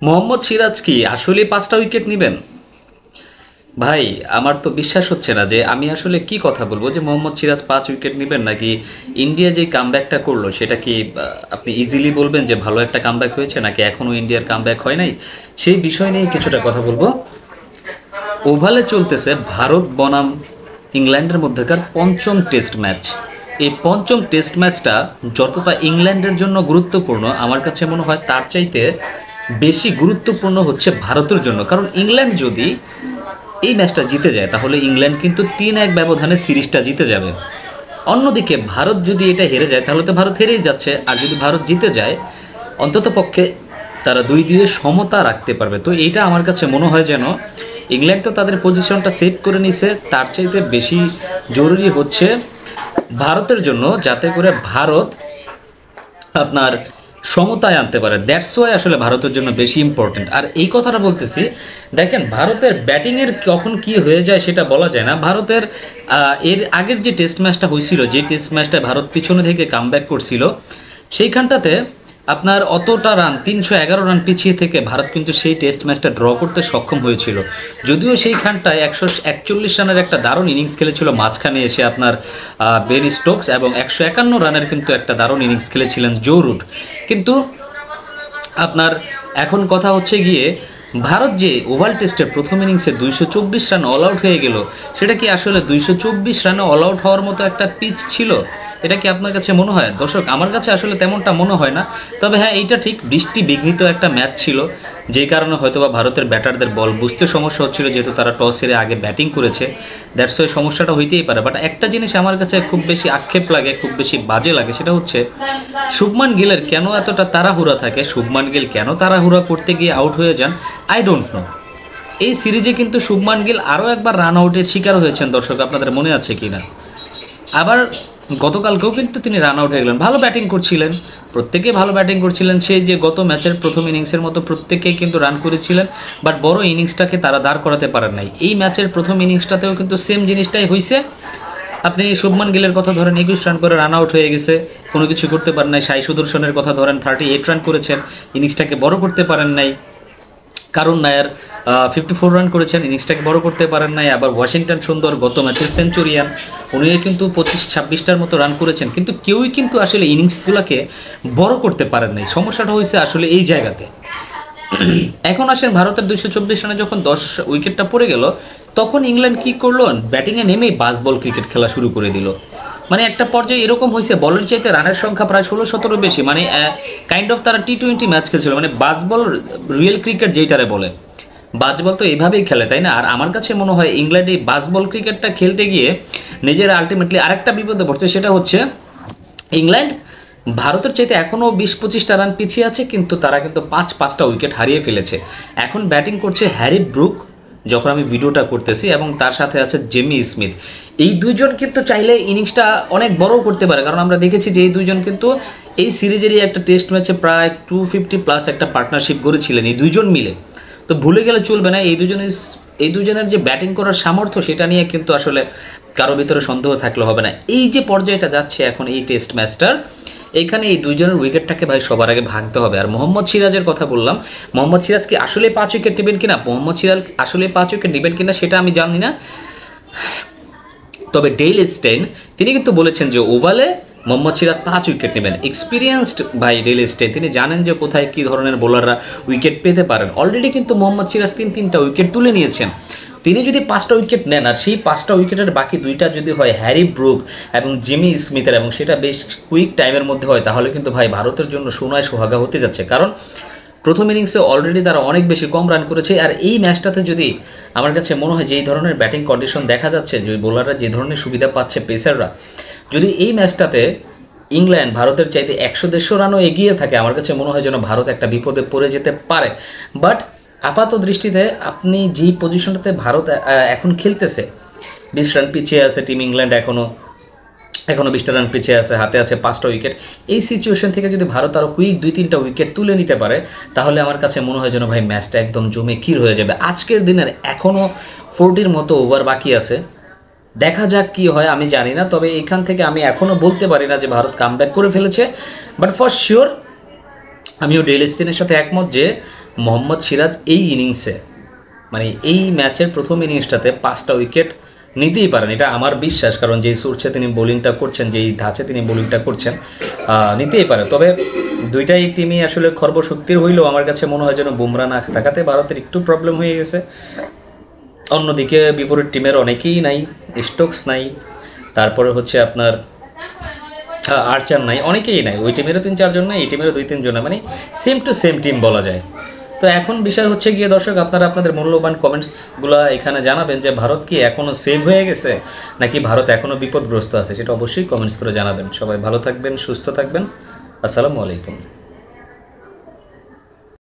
মোহাম্মদ সিরাজ কি আসলে 5টা উইকেট নেবেন? ভাই, আমার তো বিশ্বাস হচ্ছে না যে আমি আসলে কি কথা বলবো যে মোহাম্মদ সিরাজ 5 উইকেট নেবেন, নাকি ইন্ডিয়া যে কামব্যাকটা করলো সেটা কি আপনি ইজিলি বলবেন যে ভালো একটা কামব্যাক হয়েছে, নাকি এখনও ইন্ডিয়ার কামব্যাক হয় নাই, সেই বিষয় নিয়ে কিছুটা কথা বলবো। ওভালে চলতেছে ভারত বনাম ইংল্যান্ডের মধ্যেকার পঞ্চম টেস্ট ম্যাচ। এই পঞ্চম টেস্ট ম্যাচটা যতটা ইংল্যান্ডের জন্য গুরুত্বপূর্ণ, আমার কাছে মনে হয় তার চাইতে বেশি গুরুত্বপূর্ণ হচ্ছে ভারতের জন্য। কারণ ইংল্যান্ড যদি এই ম্যাচটা জিতে যায় তাহলে ইংল্যান্ড কিন্তু 3-1 ব্যবধানে সিরিজটা জিতে যাবে। অন্যদিকে ভারত যদি এটা হেরে যায় তাহলে তো ভারত হেরেই যাচ্ছে, আর যদি ভারত জিতে যায় অন্তত পক্ষে তারা 2-2 সমতা রাখতে পারবে। তো এইটা আমার কাছে মনে হয় যেন ইংল্যান্ড তো তাদের পজিশনটা সেভ করে নিছে, তার চাইতে বেশি জরুরি হচ্ছে ভারতের জন্য যাতে করে ভারত আপনার সমতায় আনতে পারে। দ্যাটস ওয়াই আসলে ভারতের জন্য বেশি ইম্পর্টেন্ট। আর এই কথাটা বলতেছি, দেখেন ভারতের ব্যাটিংয়ের কখন কি হয়ে যায় সেটা বলা যায় না। ভারতের এর আগের যে টেস্ট ম্যাচটা হয়েছিল, যে টেস্ট ম্যাচটা ভারত পিছনে থেকে কামব্যাক করছিল, সেইখানটাতে আপনার অতটা রান 311 রান পিছিয়ে থেকে ভারত কিন্তু সেই টেস্ট ম্যাচটা ড্র করতে সক্ষম হয়েছিল। যদিও সেইখানটায় 141 রানের একটা দারুণ ইনিংস খেলেছিল মাঝখানে এসে আপনার বেন স্টোকস, এবং 151 রানের কিন্তু একটা দারুণ ইনিংস খেলেছিলেন জো রুট। কিন্তু আপনার এখন কথা হচ্ছে গিয়ে ভারত যে ওভাল টেস্টের প্রথম ইনিংসে 224 রান অল আউট হয়ে গেল, সেটা কি আসলে 224 রানে অল আউট হওয়ার মতো একটা পিচ ছিল? এটা কি আপনার কাছে মনে হয়? দর্শক, আমার কাছে আসলে তেমনটা মনে হয় না। তবে হ্যাঁ, এইটা ঠিক বৃষ্টি বিঘ্নিত একটা ম্যাচ ছিল, যেই কারণে হয়তোবা ভারতের ব্যাটারদের বল বুঝতে সমস্যা হচ্ছিল, যেহেতু তারা টস হেরে আগে ব্যাটিং করেছে। দ্যাটস ওই সমস্যাটা হইতেই পারে। বাট একটা জিনিস আমার কাছে খুব বেশি আক্ষেপ লাগে, খুব বেশি বাজে লাগে, সেটা হচ্ছে শুভমান গিলের কেন এতটা তাড়াহুড়া থাকে। শুভমান গিল কেন তাড়াহুড়া করতে গিয়ে আউট হয়ে যান, আই ডোন্ট নো। এই সিরিজে কিন্তু শুভমান গিল আরও একবার রান আউটের শিকার হয়েছেন, দর্শক আপনাদের মনে আছে কি না? আবার গতকালকেও কিন্তু তিনি রান আউট হয়ে গেলেন। ভালো ব্যাটিং করছিলেন, প্রত্যেকেই ভালো ব্যাটিং করছিলেন, সেই যে গত ম্যাচের প্রথম ইনিংসের মতো প্রত্যেকেই কিন্তু রান করেছিলেন, বাট বড় ইনিংসটাকে তারা দাঁড় করাতে পারেন নাই। এই ম্যাচের প্রথম ইনিংসটাতেও কিন্তু সেম জিনিসটাই হয়েছে। আপনি শুভমান গিলের কথা ধরেন, 21 রান করে রান আউট হয়ে গেছে, কোনো কিছু করতে পারেন নাই। সাই সুদর্শনের কথা ধরেন, 38 রান করেছেন, ইনিংসটাকে বড় করতে পারেন নাই। কারণ নায়ার 54 রান করেছেন, ইনিংসটাকে বড় করতে পারেন নাই। আবার ওয়াশিংটন সুন্দর গত ম্যাচের সেঞ্চুরিয়ান, উনিও কিন্তু 25-26টার মতো রান করেছেন, কিন্তু কেউই কিন্তু আসলে ইনিংসগুলোকে বড় করতে পারেন নাই। সমস্যাটা হয়েছে আসলে এই জায়গাতে। এখন আসেন ভারতের 224 রানে যখন 10 উইকেটটা পড়ে গেল, তখন ইংল্যান্ড কি করলো? ব্যাটিংয়ে নেমেই বাস বল ক্রিকেট খেলা শুরু করে দিল। মানে একটা পর্যায়ে এরকম হয়েছে, বলের চাইতে রানের সংখ্যা প্রায় 16-17 বেশি। মানে কাইন্ড অফ তারা T20 ম্যাচ খেলছিল, মানে বাস বল, রিয়েল ক্রিকেট যেইটারে বলে। বাস বল তো এইভাবেই খেলে, তাই না? আর আমার কাছে মনে হয় ইংল্যান্ড এই বাস বল ক্রিকেটটা খেলতে গিয়ে নিজের আলটিমেটলি আরেকটা বিপদে পড়ছে। সেটা হচ্ছে ইংল্যান্ড ভারতের চাইতে এখনও 20-25টা রান পিছিয়ে আছে, কিন্তু তারা কিন্তু 5-5টা উইকেট হারিয়ে ফেলেছে। এখন ব্যাটিং করছে হ্যারি ব্রুক যখন আমি ভিডিওটা করতেছি, এবং তার সাথে আছে জেমি স্মিথ। এই দুইজন কিন্তু চাইলে ইনিংসটা অনেক বড় করতে পারে, কারণ আমরা দেখেছি যে এই দুইজন কিন্তু এই সিরিজেরই একটা টেস্ট ম্যাচে প্রায় 250+ একটা পার্টনারশিপ গড়েছিলেন এই দুইজন মিলে। তো ভুলে গেলে চলবে না, এই দুজনের যে ব্যাটিং করার সামর্থ্য, সেটা নিয়ে কিন্তু আসলে কারো ভিতরে সন্দেহ থাকলে হবে না। এই যে পর্যায়টা যাচ্ছে এখন এই টেস্ট ম্যাচটার, এইখানে এই দুইজনের উইকেটটাকে ভাই সবার আগে ভাঙতে হবে। আর মোহাম্মদ সিরাজের কথা বললাম, মোহাম্মদ সিরাজ কি আসলে 5 উইকেট নেবেন কিনা, মোহাম্মদ সিরাজ আসলে 5 উইকেট নেবেন কিনা সেটা আমি জানি না। তবে ডেইল স্টেইন তিনি কিন্তু বলেছেন যে ওভালে মোহাম্মদ সিরাজ 5 উইকেট নেবেন। এক্সপিরিয়েন্সড ভাই ডেইল স্টেইন, তিনি জানেন যে কোথায় কী ধরনের বোলাররা উইকেট পেতে পারেন। অলরেডি কিন্তু মোহাম্মদ সিরাজ 3-3টা উইকেট তুলে নিয়েছেন। তিনি যদি 5টা উইকেট নেন, আর সেই 5টা উইকেটের বাকি 2টা যদি হয় হ্যারি ব্রুক এবং জিমি স্মিথের, এবং সেটা বেশ কুইক টাইমের মধ্যে হয়, তাহলে কিন্তু ভাই ভারতের জন্য সোনায় সোহাগা হতে যাচ্ছে। কারণ প্রথম ইনিংসে অলরেডি তারা অনেক বেশি কম রান করেছে। আর এই ম্যাচটাতে যদি আমার কাছে মনে হয় যে এই ধরনের ব্যাটিং কন্ডিশন দেখা যাচ্ছে, যে বোলাররা যে ধরনের সুবিধা পাচ্ছে, পেসাররা, যদি এই ম্যাচটাতে ইংল্যান্ড ভারতের চাইতে 100-150 রানও এগিয়ে থাকে, আমার কাছে মনে হয় যেন ভারত একটা বিপদে পড়ে যেতে পারে। বাট আপাত দৃষ্টিতে আপনি যেই পজিশনটাতে ভারত এখন খেলতেছে, 20 রান পিছিয়ে আছে টিম ইংল্যান্ড, এখনও 20টা রান পিছিয়ে আছে, হাতে আছে 5টা উইকেট। এই সিচুয়েশন থেকে যদি ভারত আরও কুইক 2-3টা উইকেট তুলে নিতে পারে, তাহলে আমার কাছে মনে হয় যেন ভাই ম্যাচটা একদম জমে ক্ষীর হয়ে যাবে। আজকের দিনের এখনও 40-র মতো ওভার বাকি আছে, দেখা যাক কি হয়, আমি জানি না। তবে এখান থেকে আমি এখনও বলতে পারি না যে ভারত কামব্যাক করে ফেলেছে, বাট ফর শিওর আমিও ডেল স্টেনের সাথে একমত যে মোহাম্মদ সিরাজ এই ইনিংসে মানে এই ম্যাচের প্রথম ইনিংসটাতে 5টা উইকেট নিতেই পারেন, এটা আমার বিশ্বাস। কারণ যেই সোর্সে তিনি বোলিংটা করছেন, যেই ধাঁচে তিনি বোলিংটা করছেন, নিতেই পারে। তবে দুইটাই টিমই আসলে খর্বশক্তির হইলেও আমার কাছে মনে হয় যেন বুমরা না থাকাতে ভারতের একটু প্রবলেম হয়ে গেছে। অন্যদিকে বিপরীত টিমের অনেকেই নাই, স্টোকস নাই, তারপরে হচ্ছে আপনার আর্চার নাই, অনেকেই নাই। ওই টিমেরও 3-4 জন নাই, এই টিমেরও 2-3 জন, মানে সেম টু সেম টিম বলা যায়। তো এখন বিষয় হচ্ছে গিয়ে দর্শক, আপনারা আপনাদের মূল্যবান কমেন্টসগুলো এখানে জানাবেন যে ভারত কি এখনও সেভ হয়ে গেছে নাকি ভারত এখনও বিপদগ্রস্ত আছে, সেটা অবশ্যই কমেন্টস করে জানাবেন। সবাই ভালো থাকবেন, সুস্থ থাকবেন। আসসালামু আলাইকুম।